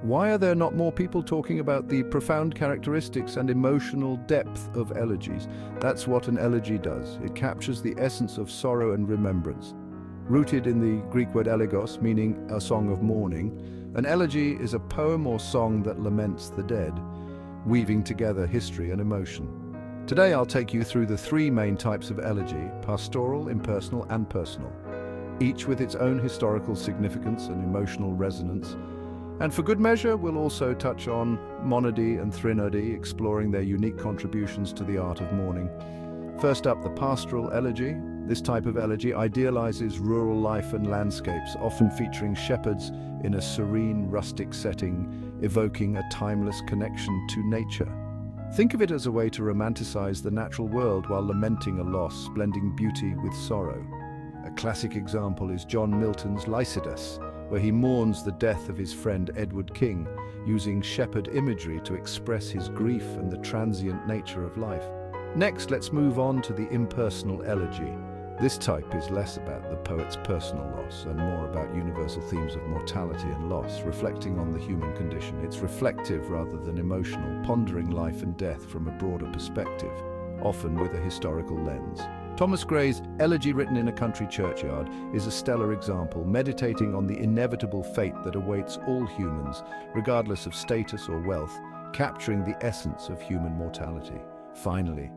Why are there not more people talking about the profound characteristics and emotional depth of elegies? That's what an elegy does. It captures the essence of sorrow and remembrance. Rooted in the Greek word elegos, meaning a song of mourning, an elegy is a poem or song that laments the dead, weaving together history and emotion. Today I'll take you through the three main types of elegy: pastoral, impersonal, and personal, each with its own historical significance and emotional resonance. And for good measure, we'll also touch on monody and threnody, exploring their unique contributions to the art of mourning. First up, the pastoral elegy. This type of elegy idealizes rural life and landscapes, often featuring shepherds in a serene, rustic setting, evoking a timeless connection to nature. Think of it as a way to romanticize the natural world while lamenting a loss, blending beauty with sorrow. A classic example is John Milton's Lycidas, where he mourns the death of his friend Edward King, using shepherd imagery to express his grief and the transient nature of life. Next, let's move on to the impersonal elegy. This type is less about the poet's personal loss and more about universal themes of mortality and loss, reflecting on the human condition. It's reflective rather than emotional, pondering life and death from a broader perspective, often with a historical lens. Thomas Gray's Elegy written in a country churchyard is a stellar example, meditating on the inevitable fate that awaits all humans, regardless of status or wealth, capturing the essence of human mortality. Finally,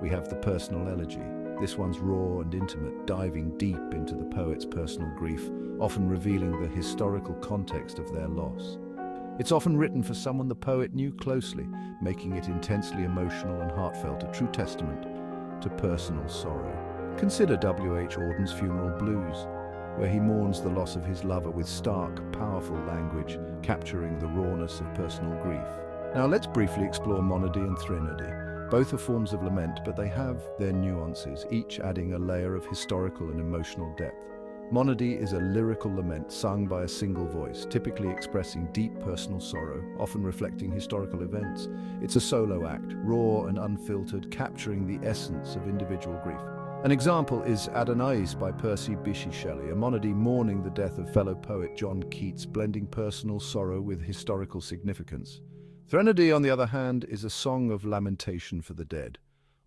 we have the personal elegy. This one's raw and intimate, diving deep into the poet's personal grief, often revealing the historical context of their loss. It's often written for someone the poet knew closely, making it intensely emotional and heartfelt, a true testament to personal sorrow. Consider W.H. Auden's Funeral Blues, where he mourns the loss of his lover with stark, powerful language, capturing the rawness of personal grief. Now let's briefly explore monody and threnody. Both are forms of lament, but they have their nuances, each adding a layer of historical and emotional depth. Monody is a lyrical lament sung by a single voice, typically expressing deep personal sorrow, often reflecting historical events. It's a solo act, raw and unfiltered, capturing the essence of individual grief. An example is Adonais by Percy Bysshe Shelley, a monody mourning the death of fellow poet John Keats, blending personal sorrow with historical significance. Threnody, on the other hand, is a song of lamentation for the dead,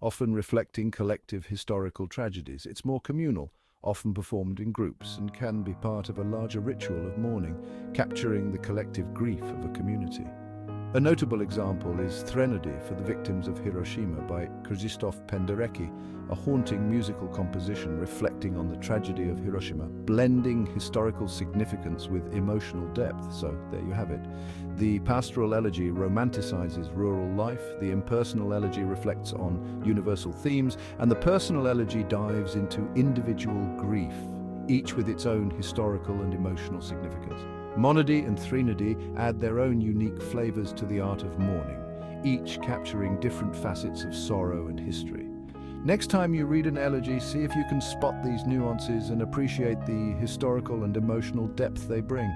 often reflecting collective historical tragedies. It's more communal, often performed in groups, and can be part of a larger ritual of mourning, capturing the collective grief of a community. A notable example is Threnody for the Victims of Hiroshima by Krzysztof Penderecki, a haunting musical composition reflecting on the tragedy of Hiroshima, blending historical significance with emotional depth. So there you have it. The pastoral elegy romanticizes rural life, the impersonal elegy reflects on universal themes, and the personal elegy dives into individual grief, each with its own historical and emotional significance. Monody and threnody add their own unique flavors to the art of mourning, each capturing different facets of sorrow and history. Next time you read an elegy, see if you can spot these nuances and appreciate the historical and emotional depth they bring.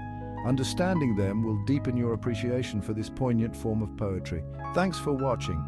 Understanding them will deepen your appreciation for this poignant form of poetry. Thanks for watching.